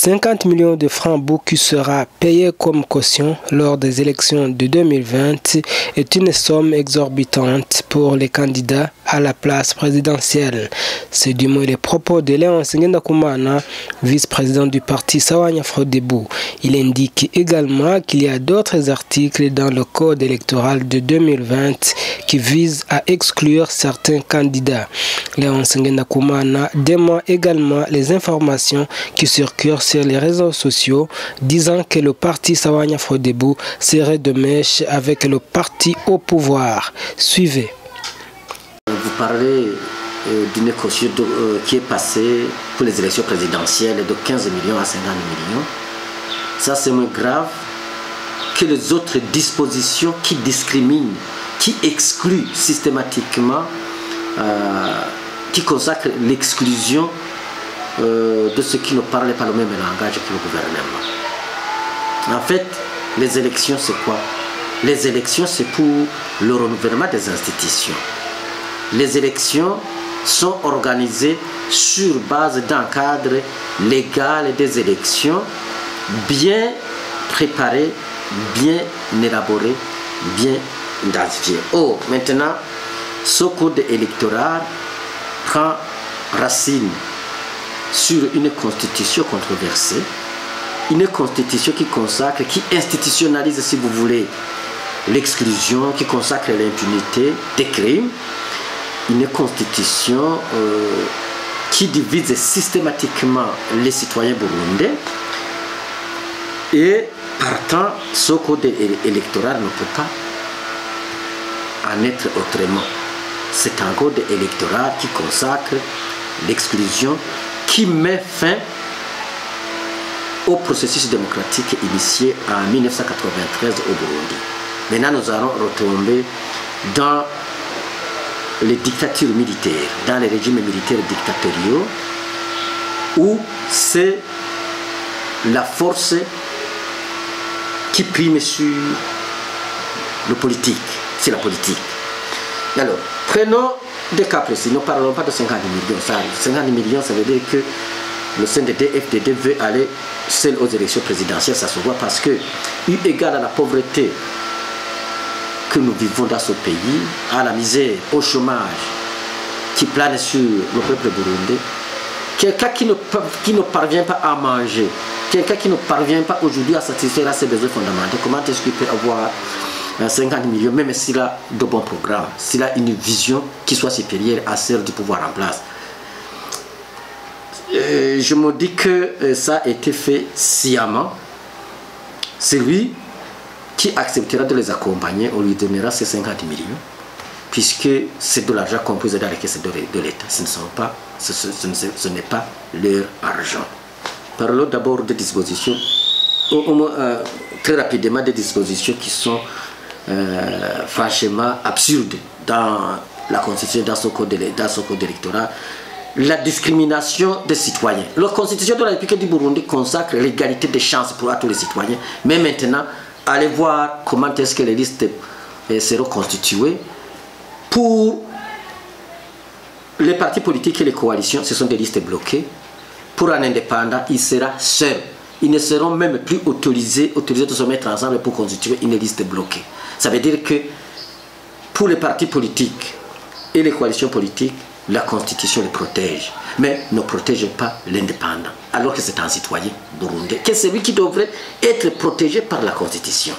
50 millions de francs qui sera payé comme caution lors des élections de 2020 est une somme exorbitante pour les candidats à la place présidentielle. C'est du moins les propos de Léonce Ngendakumana, vice-président du parti Sawanya-Frodebo. Il indique également qu'il y a d'autres articles dans le code électoral de 2020 qui visent à exclure certains candidats. Léonce Ngendakumana dément également les informations qui circulent sur les réseaux sociaux disant que le parti Sawanya-Frodebo serait de mèche avec le parti au pouvoir. Suivez. Vous parlez d'une caution qui est passée pour les élections présidentielles de 15 millions à 50 millions. Ça, c'est moins grave que les autres dispositions qui discriminent, qui excluent systématiquement, qui consacrent l'exclusion de ceux qui ne parlent pas le même langage que le gouvernement. En fait, les élections, c'est quoi? Les élections, c'est pour le renouvellement des institutions. Les élections sont organisées sur base d'un cadre légal des élections bien préparé, bien élaboré, bien identifié. Oh, maintenant, ce code électoral prend racine sur une constitution controversée, une constitution qui consacre, qui institutionnalise, si vous voulez, l'exclusion, qui consacre l'impunité des crimes, une constitution qui divise systématiquement les citoyens burundais, et partant, ce code électoral ne peut pas en être autrement. C'est un code électoral qui consacre l'exclusion, qui met fin au processus démocratique initié en 1993 au Burundi. Maintenant, nous allons retomber dans les dictatures militaires, dans les régimes militaires dictatoriaux, où c'est la force qui prime sur le politique, c'est la politique. Alors, prenons des cas précis, ne parlons pas de 50 millions. 50 millions, ça veut dire que le CNDD-FDD veut aller seul aux élections présidentielles, ça se voit parce que, eu égard à la pauvreté que nous vivons dans ce pays, à la misère, au chômage qui plane sur le peuple burundais, quelqu'un qui ne parvient pas à manger, quelqu'un qui ne parvient pas aujourd'hui à satisfaire à ses besoins fondamentaux, comment est-ce qu'il peut avoir 50 millions, même s'il a de bons programmes, s'il a une vision qui soit supérieure à celle du pouvoir en place? Je me dis que ça a été fait sciemment. C'est lui qui acceptera de les accompagner, on lui donnera ces 50 millions, puisque c'est de l'argent compris dans les caisses de l'État. Ce n'est pas leur argent. Parlons d'abord des dispositions, très rapidement des dispositions qui sont franchement absurdes dans la Constitution, dans ce code électoral. La discrimination des citoyens. La Constitution de la République du Burundi consacre l'égalité des chances pour tous les citoyens, mais maintenant, allez voir comment est-ce que les listes seront constituées. Pour les partis politiques et les coalitions, ce sont des listes bloquées. Pour un indépendant, il sera seul. Ils ne seront même plus autorisés de se mettre ensemble pour constituer une liste bloquée. Ça veut dire que pour les partis politiques et les coalitions politiques, la Constitution les protège, mais ne protège pas l'indépendant, alors que c'est un citoyen burundais, que c'est lui qui devrait être protégé par la Constitution.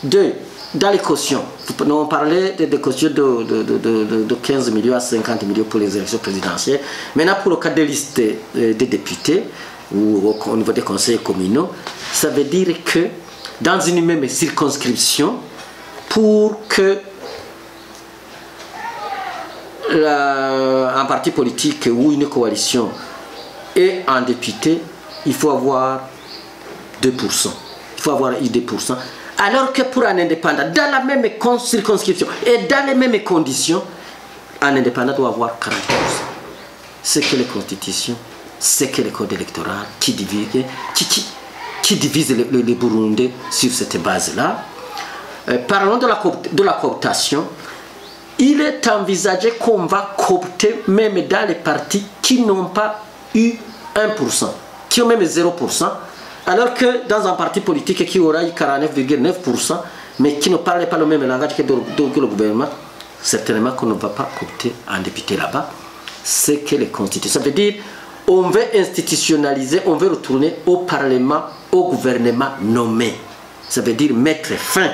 Deux, dans les cautions, on parlait des cautions de 15 millions à 50 millions pour les élections présidentielles. Maintenant, pour le cas des listes des députés, ou au niveau des conseils communaux, ça veut dire que dans une même circonscription, pour que un parti politique ou une coalition ait un député, il faut avoir 2%. Il faut avoir 2%. Alors que pour un indépendant, dans la même circonscription et dans les mêmes conditions, un indépendant doit avoir 40%. C'est que les constitutions, c'est que le code électoral qui divise les Burundais sur cette base-là. Parlons de la cooptation. Il est envisagé qu'on va coopter même dans les partis qui n'ont pas eu 1%, qui ont même 0%, alors que dans un parti politique qui aura 49,9%, mais qui ne parle pas le même langage que le gouvernement, certainement qu'on ne va pas opter un député là-bas. C'est que les constitutions. Ça veut dire on veut institutionnaliser, on veut retourner au Parlement, au gouvernement nommé. Ça veut dire mettre fin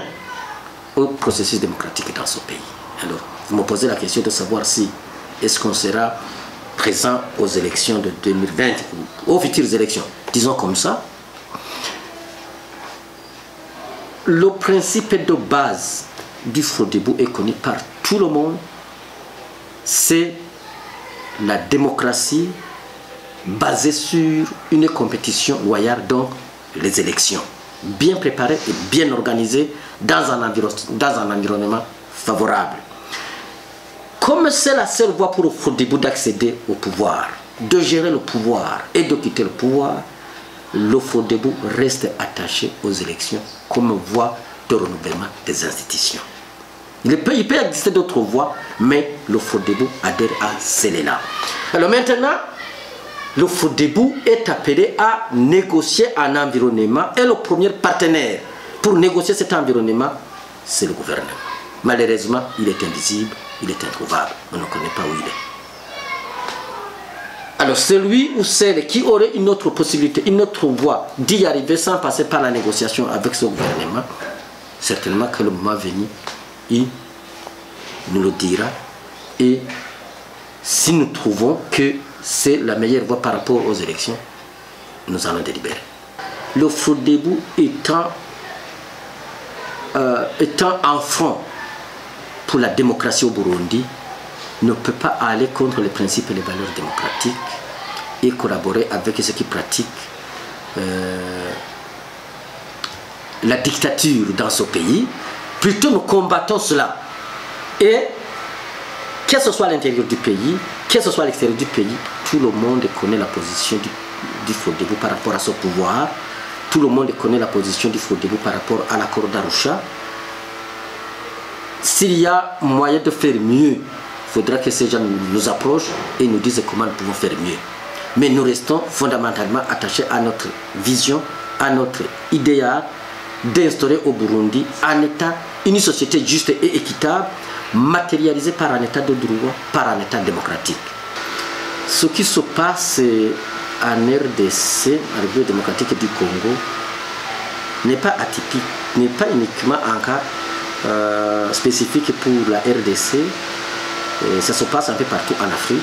au processus démocratique dans ce pays. Alors, vous me posez la question de savoir si est-ce qu'on sera présent aux élections de 2020, aux futures élections. Disons comme ça, le principe de base du Frodebo est connu par tout le monde, c'est la démocratie basée sur une compétition loyale, donc les élections, bien préparées et bien organisées dans un environnement favorable. Comme c'est la seule voie pour le Frodebo d'accéder au pouvoir, de gérer le pouvoir et de quitter le pouvoir, le Frodebo reste attaché aux élections comme voie de renouvellement des institutions. Il peut exister d'autres voies, mais le Frodebo adhère à celle-là. Alors maintenant, le Frodebo est appelé à négocier un environnement et le premier partenaire pour négocier cet environnement, c'est le gouvernement. Malheureusement, il est invisible, il est introuvable, on ne connaît pas où il est. Alors celui ou celle qui aurait une autre possibilité, une autre voie d'y arriver sans passer par la négociation avec ce gouvernement, certainement que le moment venu, il nous le dira. Et si nous trouvons que c'est la meilleure voie par rapport aux élections, nous allons délibérer. Le Frodebo étant en front pour la démocratie au Burundi, ne peut pas aller contre les principes et les valeurs démocratiques et collaborer avec ceux qui pratiquent la dictature dans ce pays. Plutôt nous combattons cela. Et que ce soit à l'intérieur du pays, que ce soit à l'extérieur du pays, tout le monde connaît la position du Frodebo par rapport à ce pouvoir. Tout le monde connaît la position du Frodebo par rapport à l'accord d'Arusha. S'il y a moyen de faire mieux, il faudra que ces gens nous approchent et nous disent comment nous pouvons faire mieux. Mais nous restons fondamentalement attachés à notre vision, à notre idéal d'instaurer au Burundi un État, une société juste et équitable, matérialisée par un État de droit, par un État démocratique. Ce qui se passe en RDC, la République démocratique du Congo, n'est pas atypique, n'est pas uniquement un cas spécifique pour la RDC. Ça se passe un peu partout en Afrique,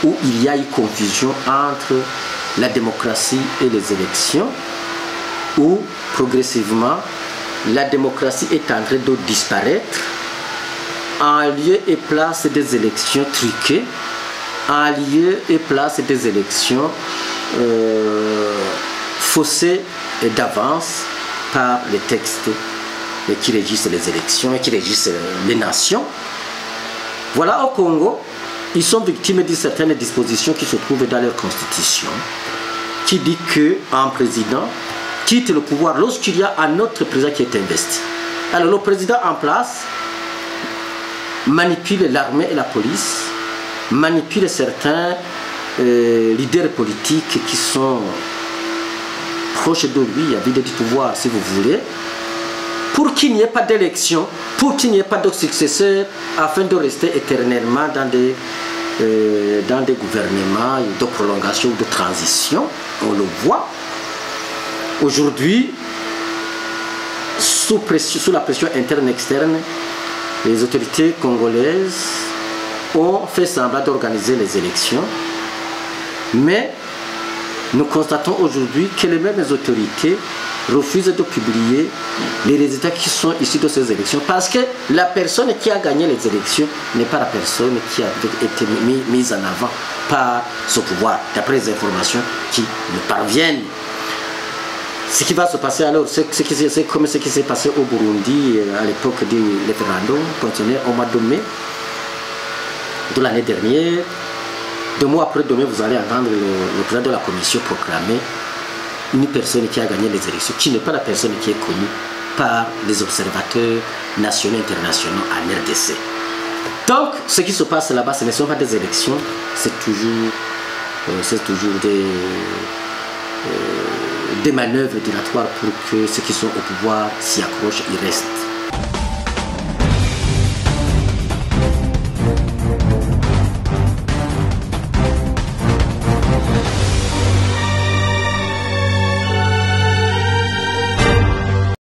où il y a une confusion entre la démocratie et les élections, où progressivement la démocratie est en train de disparaître en lieu et place des élections truquées, en lieu et place des élections faussées d'avance par les textes qui régissent les élections et qui régissent les nations. Voilà, au Congo, ils sont victimes de certaines dispositions qui se trouvent dans leur constitution, qui dit qu'un président quitte le pouvoir lorsqu'il y a un autre président qui est investi. Alors le président en place manipule l'armée et la police, manipule certains leaders politiques qui sont proches de lui, à vide du pouvoir si vous voulez, pour qu'il n'y ait pas d'élection, pour qu'il n'y ait pas de successeur, afin de rester éternellement dans des gouvernements de prolongation ou de transition. On le voit. Aujourd'hui, sous la pression interne et externe, les autorités congolaises ont fait semblant d'organiser les élections, mais nous constatons aujourd'hui que les mêmes autorités refusent de publier les résultats qui sont issus de ces élections, parce que la personne qui a gagné les élections n'est pas la personne qui a été mise en avant par ce pouvoir, d'après les informations qui nous parviennent. Ce qui va se passer alors, c'est comme ce qui s'est passé au Burundi à l'époque du référendum, continué au mois de mai de l'année dernière. 2 mois après demain, vous allez entendre le président de la commission proclamer une personne qui a gagné les élections, qui n'est pas la personne qui est connue par les observateurs nationaux et internationaux en RDC. Donc, ce qui se passe là-bas, ce ne sont pas des élections, c'est toujours des manœuvres dilatoires pour que ceux qui sont au pouvoir s'y accrochent, y restent.